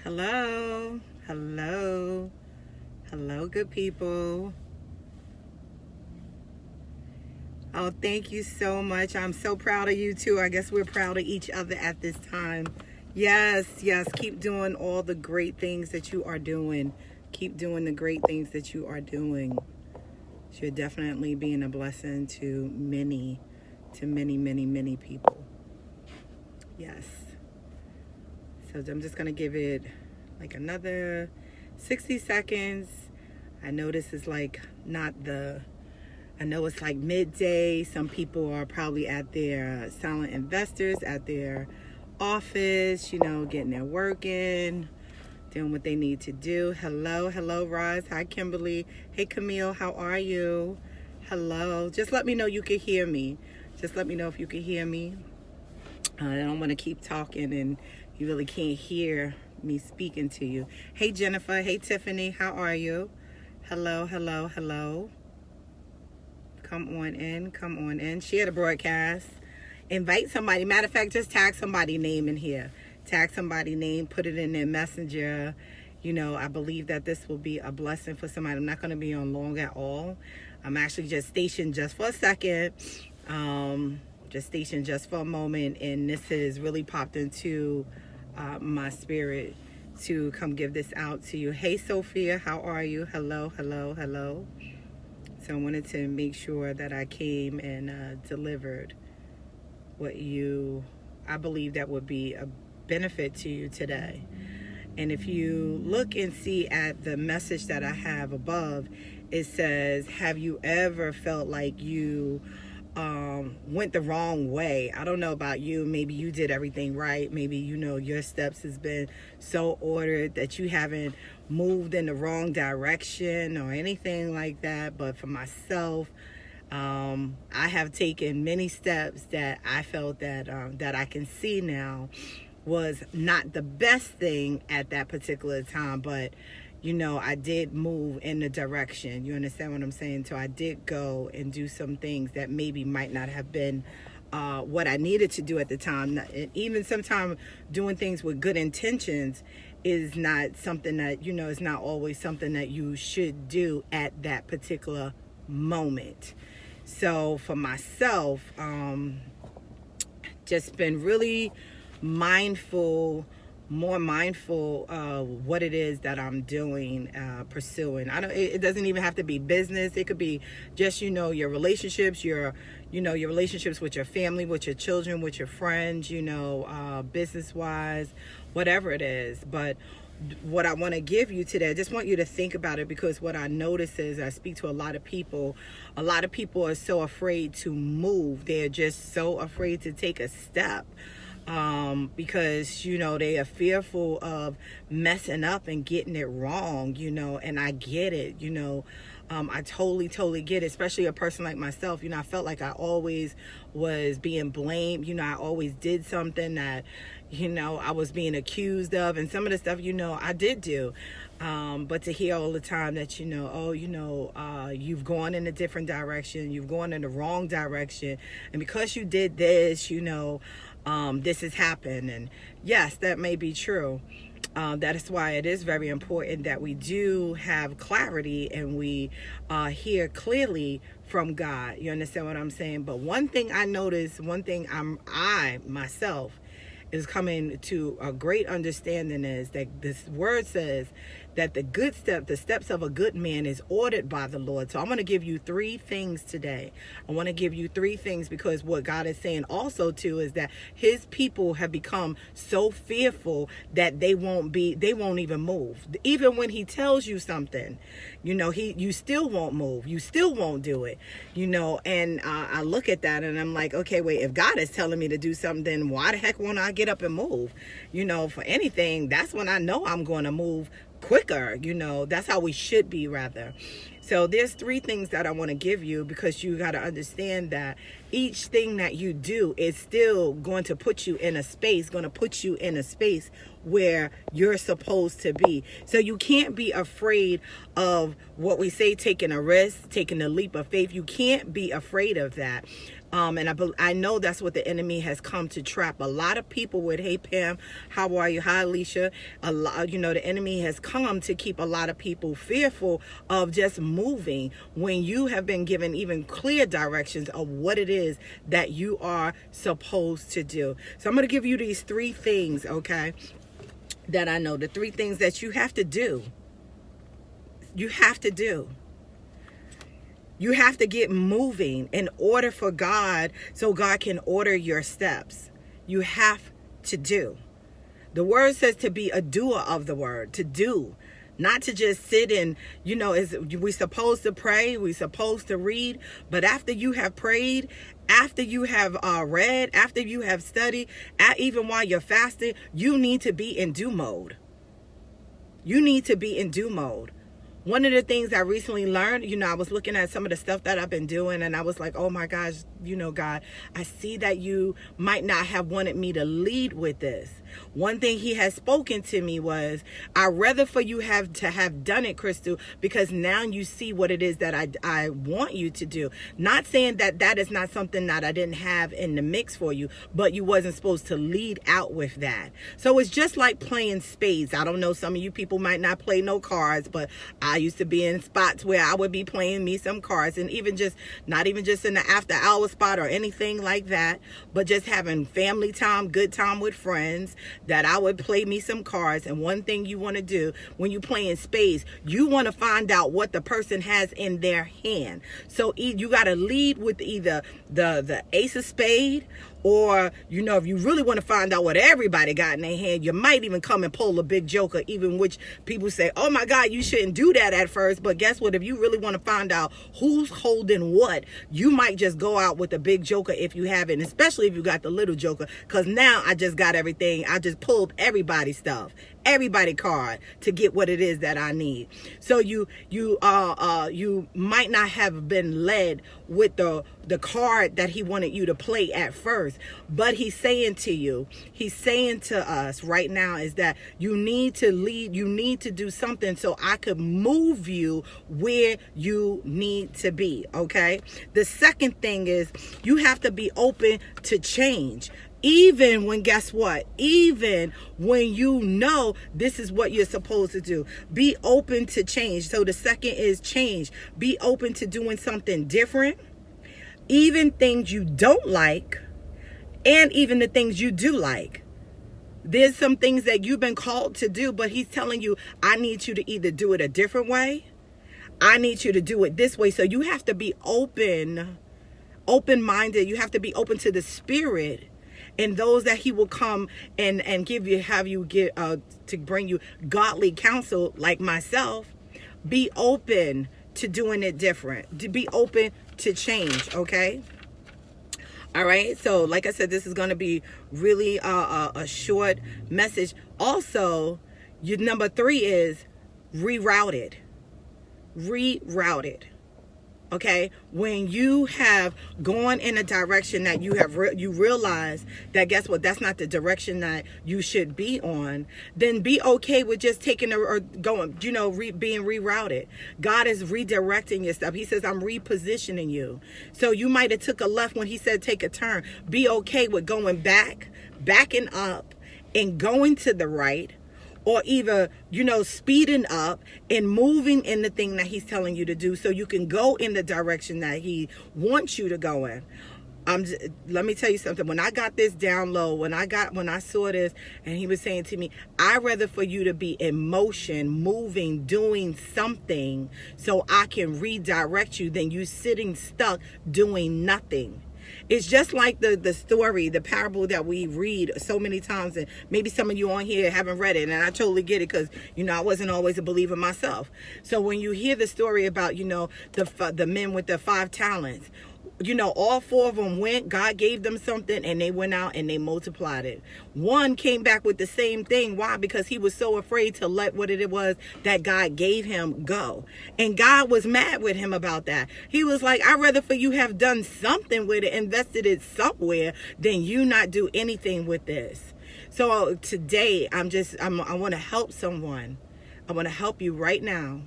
Hello, hello, hello, good people. Oh, thank you so much. I'm so proud of you too. I guess we're proud of each other at this time. Yes, yes, keep doing all the great things that you are doing. Keep doing the great things that you are doing. You're definitely being a blessing to many people. Yes. So I'm just going to give it like another 60 seconds. I know this is like not the, I know it's like midday. Some people are probably at their silent investors, at their office, getting their work in, doing what they need to do. Hello, Roz. Hi, Kimberly. Hey, Camille. How are you? Hello. Just let me know you can hear me. Just let me know if you can hear me. I don't want to keep talking and you really can't hear me speaking to you. Hey, Jennifer. Hey, Tiffany. How are you? Hello. Come on in. Share the broadcast. Invite somebody. Matter of fact, just tag somebody's name in here. Tag somebody's name. Put it in their messenger. I believe that this will be a blessing for somebody. I'm not going to be on long at all. I'm actually just stationed just for a second. Just stationed just for a moment. And this has really popped into my spirit to come give this out to you. Hey, Sophia. How are you? Hello. So I wanted to make sure that I came and delivered what I believe that would be a benefit to you today. And if you look and see at the message that I have above, it says, have you ever felt like you went the wrong way? I don't know about you. Maybe you did everything right. Maybe, your steps has been so ordered that you haven't moved in the wrong direction or anything like that. But for myself, I have taken many steps that I felt that I can see now was not the best thing at that particular time, but I did move in the direction. You understand what I'm saying? So I did go and do some things that maybe might not have been what I needed to do at the time. And even sometimes doing things with good intentions is not something that, is not always something that you should do at that particular moment. So for myself, just been really more mindful of what it is that I'm doing, pursuing. It doesn't even have to be business. It could be just, your relationships, your relationships with your family, with your children, with your friends, business wise, whatever it is. But what I want to give you today, I just want you to think about it, because what I notice is I speak to a lot of people are so afraid to move. They're just so afraid to take a step. Because, they are fearful of messing up and getting it wrong, and I get it, I totally get it, especially a person like myself. I felt like I always was being blamed. I always did something that, I was being accused of, and some of the stuff, I did do. But to hear all the time that, you've gone in a different direction, you've gone in the wrong direction, and because you did this, this has happened. And yes, that may be true. That is why it is very important that we do have clarity and we hear clearly from God. You understand what I'm saying? But one thing I noticed, I myself is coming to a great understanding is that this word says that the steps of a good man is ordered by the Lord. So I'm going to give you 3 things today. I want to give you 3 things, because what God is saying also too is that his people have become so fearful that they won't even move. Even when he tells you something, you still won't move. You still won't do it, and I look at that and I'm like, okay, wait, if God is telling me to do something, then why the heck won't I get up and move? For anything, that's when I know I'm going to move quicker. That's how we should be, rather. So there's 3 things that I want to give you, because you got to understand that each thing that you do is still going to put you in a space, where you're supposed to be. So you can't be afraid of what we say, taking a risk, taking a leap of faith. You can't be afraid of that. And I know that's what the enemy has come to trap a lot of people with. Hey, Pam, how are you? Hi, Alicia. The enemy has come to keep a lot of people fearful of just moving when you have been given even clear directions of what it is that you are supposed to do. So I'm going to give you these 3 things, okay, that I know, the 3 things that you have to do. You have to do. You have to get moving in order for God, so God can order your steps. You have to do. The word says to be a doer of the word, to do, not to just sit and, we're supposed to pray, we're supposed to read, but after you have prayed, after you have read, after you have studied, even while you're fasting, you need to be in do mode. You need to be in do mode. One of the things I recently learned, I was looking at some of the stuff that I've been doing, and I was like, oh my gosh, God, I see that you might not have wanted me to lead with this. One thing he has spoken to me was, I'd rather for you have done it, Crystal, because now you see what it is that I want you to do. Not saying that is not something that I didn't have in the mix for you, but you wasn't supposed to lead out with that. So it's just like playing spades. I don't know, some of you people might not play no cards, but I used to be in spots where I would be playing me some cards, and not even just in the after hour spot or anything like that, but just having family time, good time with friends, that I would play me some cards. And one thing you want to do when you playing spades, you want to find out what the person has in their hand. So you got to lead with either the ace of spade, or, if you really want to find out what everybody got in their hand, you might even come and pull a big joker, even which people say, oh my God, you shouldn't do that at first. But guess what? If you really want to find out who's holding what, you might just go out with a big joker if you have it, especially if you got the little joker, because now I just got everything. I just pulled everybody's stuff, everybody card, to get what it is that I need. So you might not have been led with the card that he wanted you to play at first, but he's saying to us right now is that you need to lead, you need to do something so I could move you where you need to be. Okay. The second thing is you have to be open to change. Even when, guess what? Even when this is what you're supposed to do. Be open to change. So the second is change. Be open to doing something different. Even things you don't like, and even the things you do like. There's some things that you've been called to do, but he's telling you, I need you to either do it a different way. I need you to do it this way. So you have to be open-minded. You have to be open to the Spirit and those that he will come and to bring you godly counsel, like myself. Be open to doing it different, to be open to change. Okay. All right. So like I said, this is going to be really a short message. Also, your number 3 is rerouted. Okay, when you have gone in a direction that you realize that, guess what, that's not the direction that you should be on, then be okay with just taking or going, being rerouted. God is redirecting your stuff. He says, I'm repositioning you. So you might have took a left when he said take a turn. Be okay with going backing up and going to the right, or either, speeding up and moving in the thing that he's telling you to do, so you can go in the direction that he wants you to go in. Let me tell you something. When I got this download, when I saw this, and he was saying to me, I'd rather for you to be in motion, moving, doing something, so I can redirect you, than you sitting stuck doing nothing. It's just like the story, the parable that we read so many times, and maybe some of you on here haven't read it, and I totally get it, because I wasn't always a believer myself. So when you hear the story about the men with the 5 talents, all 4 of them went. God gave them something, and they went out and they multiplied it. One came back with the same thing. Why? Because he was so afraid to let what it was that God gave him go. And God was mad with him about that. He was like, I'd rather for you have done something with it, invested it somewhere, than you not do anything with this. So today, I want to help someone. I want to help you right now.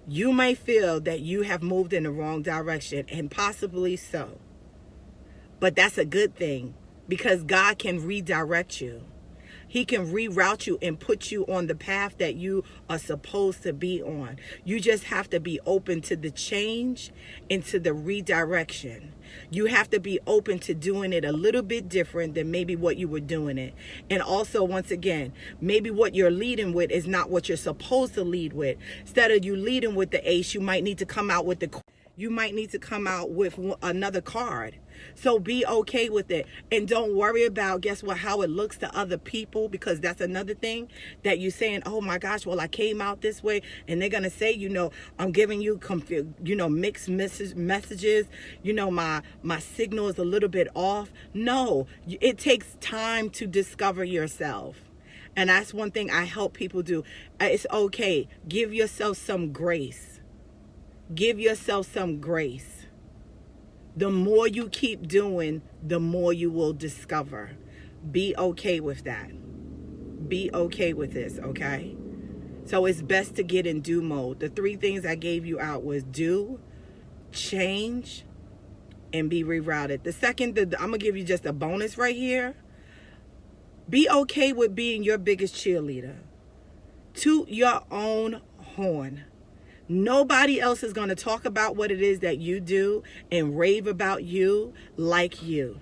You may feel that you have moved in the wrong direction, and possibly so. But that's a good thing, because God can redirect you. He can reroute you and put you on the path that you are supposed to be on. You just have to be open to the change and to the redirection. You have to be open to doing it a little bit different than maybe what you were doing it. And also, once again, maybe what you're leading with is not what you're supposed to lead with. Instead of you leading with the ace, you might need to come out with another card. So be okay with it, and don't worry about, guess what, how it looks to other people, because that's another thing that you're saying, oh my gosh, well, I came out this way, and they're gonna say, I'm giving you mixed messages, my signal is a little bit off. No, it takes time to discover yourself. And that's one thing I help people do. It's okay. Give yourself some grace. Give yourself some grace. The more you keep doing, the more you will discover. Be okay with that. Be okay with this, okay? So it's best to get in do mode. The 3 things I gave you out was do, change, and be rerouted. The second, I'm going to give you just a bonus right here. Be okay with being your biggest cheerleader. Toot your own horn. Nobody else is going to talk about what it is that you do and rave about you like you.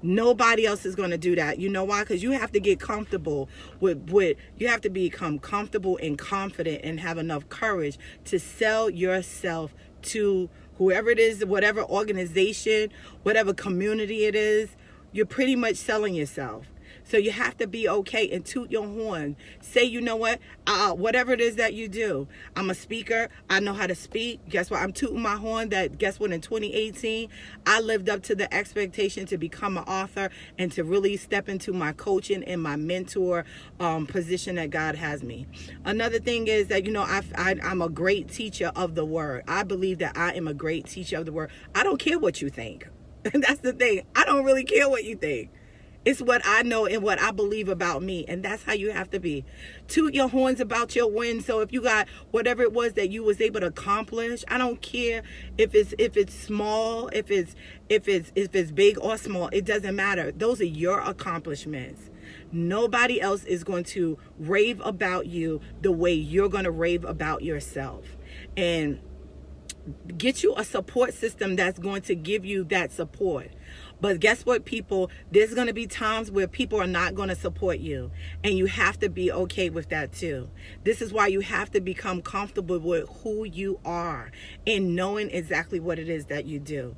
Nobody else is going to do that. You know why? Because you have to get comfortable you have to become comfortable and confident and have enough courage to sell yourself to whoever it is, whatever organization, whatever community it is. You're pretty much selling yourself. So you have to be okay and toot your horn. Say, you know what? Whatever it is that you do. I'm a speaker. I know how to speak. Guess what? I'm tooting my horn that, guess what, in 2018, I lived up to the expectation to become an author and to really step into my coaching and my mentor position that God has me. Another thing is that, I'm a great teacher of the word. I believe that I am a great teacher of the word. I don't care what you think. That's the thing. I don't really care what you think. It's what I know and what I believe about me. And that's how you have to be. Toot your horns about your wins. So if you got whatever it was that you was able to accomplish, I don't care if it's small, if it's big or small, it doesn't matter. Those are your accomplishments. Nobody else is going to rave about you the way you're going to rave about yourself. And get you a support system that's going to give you that support. But guess what, people? There's going to be times where people are not going to support you. And you have to be okay with that too. This is why you have to become comfortable with who you are and knowing exactly what it is that you do.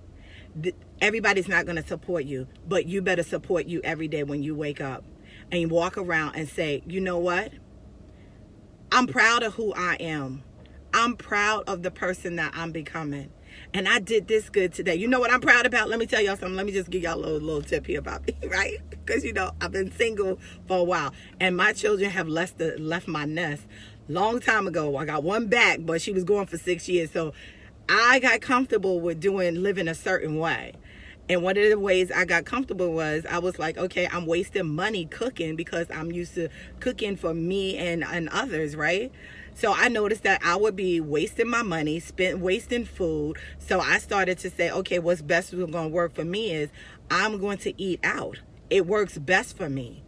Everybody's not going to support you, but you better support you every day when you wake up and you walk around and say, you know what? I'm proud of who I am. I'm proud of the person that I'm becoming. And I did this good today. You know what I'm proud about? Let me tell y'all something. Let me just give y'all a little tip here about me, right? Because, I've been single for a while. And my children have left my nest long time ago. I got one back, but she was gone for 6 years. So I got comfortable with living a certain way. And one of the ways I got comfortable was I was like, okay, I'm wasting money cooking because I'm used to cooking for me and others, right? So I noticed that I would be wasting my money, wasting food. So I started to say, okay, what's best going to work for me is I'm going to eat out. It works best for me.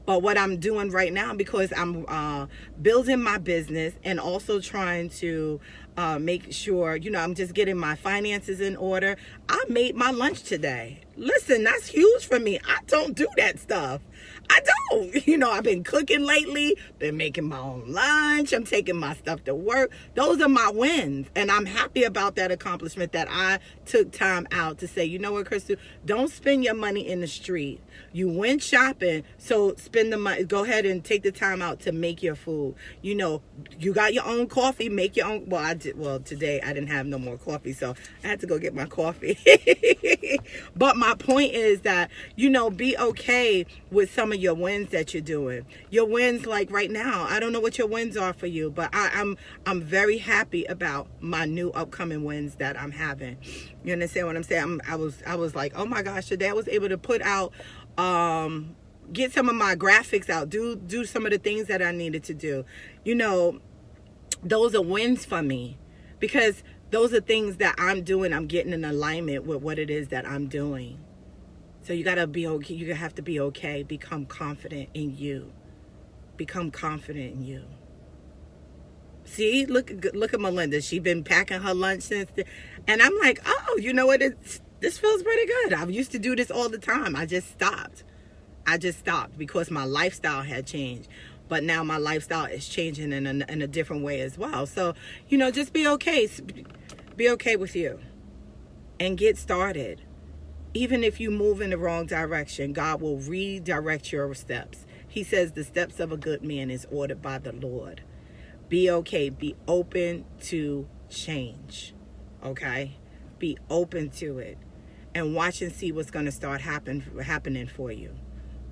But what I'm doing right now, because I'm building my business and also trying to make sure, I'm just getting my finances in order. I made my lunch today. Listen, that's huge for me. I don't do that stuff. I don't. I've been cooking lately, been making my own lunch, I'm taking my stuff to work. Those are my wins. And I'm happy about that accomplishment, that I took time out to say, you know what, Crystal, don't spend your money in the street. You went shopping, so spend the money. Go ahead and take the time out to make your food. You got your own coffee, make your own. Well, today I didn't have no more coffee, so I had to go get my coffee. But my point is that, be okay with some of your wins that you're doing. Your wins, like right now, I don't know what your wins are for you, but I'm very happy about my new upcoming wins that I'm having. You understand what I'm saying? I was like, oh my gosh, today I was able to put out, get some of my graphics out, do some of the things that I needed to do. Those are wins for me, because those are things that I'm doing. I'm getting in alignment with what it is that I'm doing. So you gotta be okay. You have to be okay. Become confident in you. Become confident in you. See, look at Melinda. She's been packing her lunch since, and I'm like, oh, you know what? This feels pretty good. I used to do this all the time. I just stopped because my lifestyle had changed. But now my lifestyle is changing in a different way as well. So, just be okay. Be okay with you and get started. Even if you move in the wrong direction, God will redirect your steps. He says the steps of a good man is ordered by the Lord. Be okay. Be open to change. Okay? Be open to it. And watch and see what's going to start happening for you.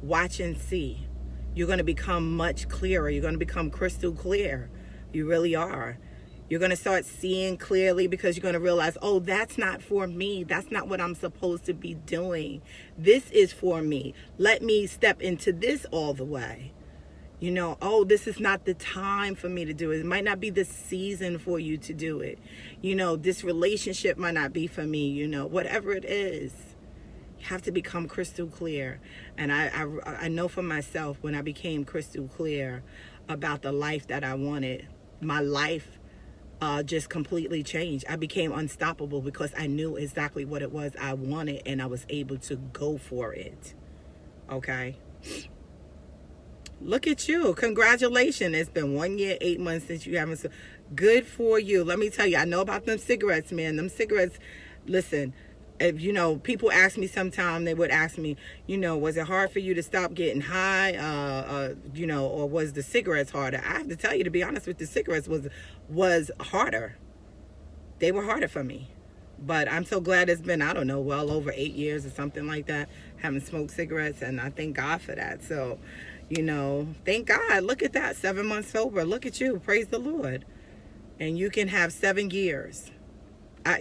Watch and see. You're going to become much clearer. You're going to become crystal clear. You really are. You're going to start seeing clearly, because you're going to realize, oh, that's not for me. That's not what I'm supposed to be doing. This is for me. Let me step into this all the way. Oh, this is not the time for me to do it. It might not be the season for you to do it. This relationship might not be for me, whatever it is. You have to become crystal clear. And I know for myself, when I became crystal clear about the life that I wanted, my life just completely changed. I became unstoppable because I knew exactly what it was I wanted, and I was able to go for it. Okay? Look at you. Congratulations. It's been 1 year, 8 months since you haven't. Good for you. Let me tell you, I know about them cigarettes, man. Them cigarettes, listen, if, people ask me sometime, they would ask me, was it hard for you to stop getting high? Or was the cigarettes harder? I have to tell you, to be honest with you, the cigarettes was harder. They were harder for me. But I'm so glad it's been, I don't know, well over 8 years or something like that, haven't smoked cigarettes, and I thank God for that. So, thank God. Look at that, 7 months sober. Look at you. Praise the Lord. And you can have 7 years.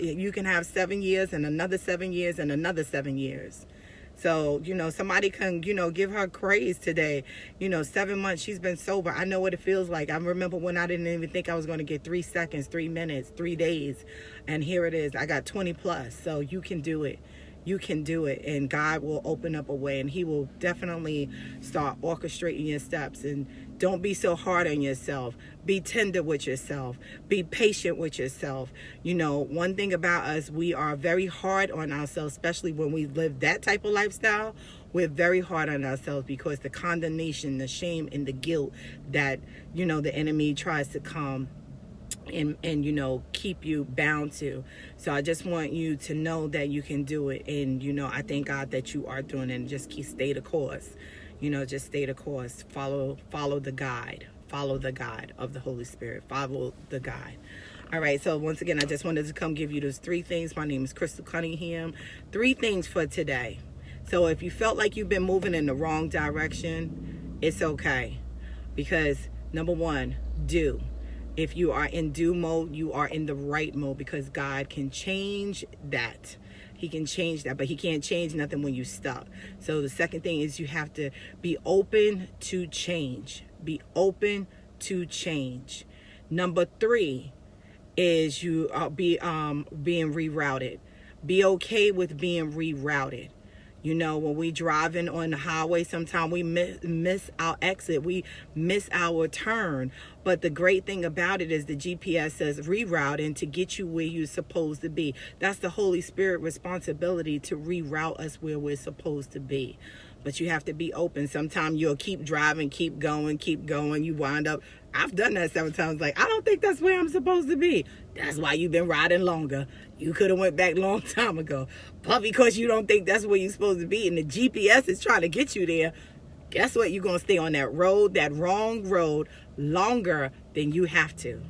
You can have 7 years and another 7 years and another 7 years. So, somebody can, give her praise today. 7 months she's been sober. I know what it feels like. I remember when I didn't even think I was going to get 3 seconds, 3 minutes, 3 days. And here it is. I got 20 plus. So you can do it. You can do it, and God will open up a way, and He will definitely start orchestrating your steps. And don't be so hard on yourself. Be tender with yourself. Be patient with yourself. One thing about us, we are very hard on ourselves, especially when we live that type of lifestyle. We're very hard on ourselves because the condemnation, the shame, and the guilt that, the enemy tries to come and keep you bound to. So I just want you to know that you can do it, and I thank God that you are doing it, and just stay the course. Just stay the course. Follow the guide of the Holy Spirit. Follow the guide. All right, so once again, I just wanted to come give you those 3 things. My name is Crystal Cunningham. 3 things for today. So if you felt like you've been moving in the wrong direction, it's okay, because number 1, do. If you are in do mode, you are in the right mode, because God can change that. He can change that, but He can't change nothing when you're stuck. So the second thing is you have to be open to change. Be open to change. Number 3 is you being rerouted. Be okay with being rerouted. When we driving on the highway, sometimes we miss our exit. We miss our turn. But the great thing about it is the GPS says rerouting to get you where you're supposed to be. That's the Holy Spirit responsibility, to reroute us where we're supposed to be. but you have to be open. Sometimes you'll keep driving, keep going. You wind up, I've done that several times, like, I don't think that's where I'm supposed to be. That's why you've been riding longer. You could have went back a long time ago. But because you don't think that's where you're supposed to be and the GPS is trying to get you there, guess what? You're going to stay on that road, that wrong road, longer than you have to.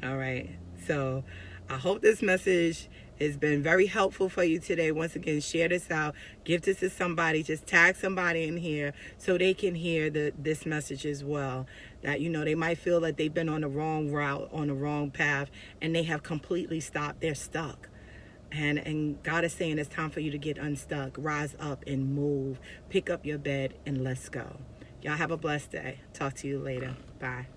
All right. So I hope this message has been very helpful for you today. Once again, share this out. Give this to somebody. Just tag somebody in here so they can hear this message as well. That, you know, they might feel that they've been on the wrong route, on the wrong path, and they have completely stopped. They're stuck. And God is saying it's time for you to get unstuck. Rise up and move. Pick up your bed and let's go. Y'all have a blessed day. Talk to you later. Bye.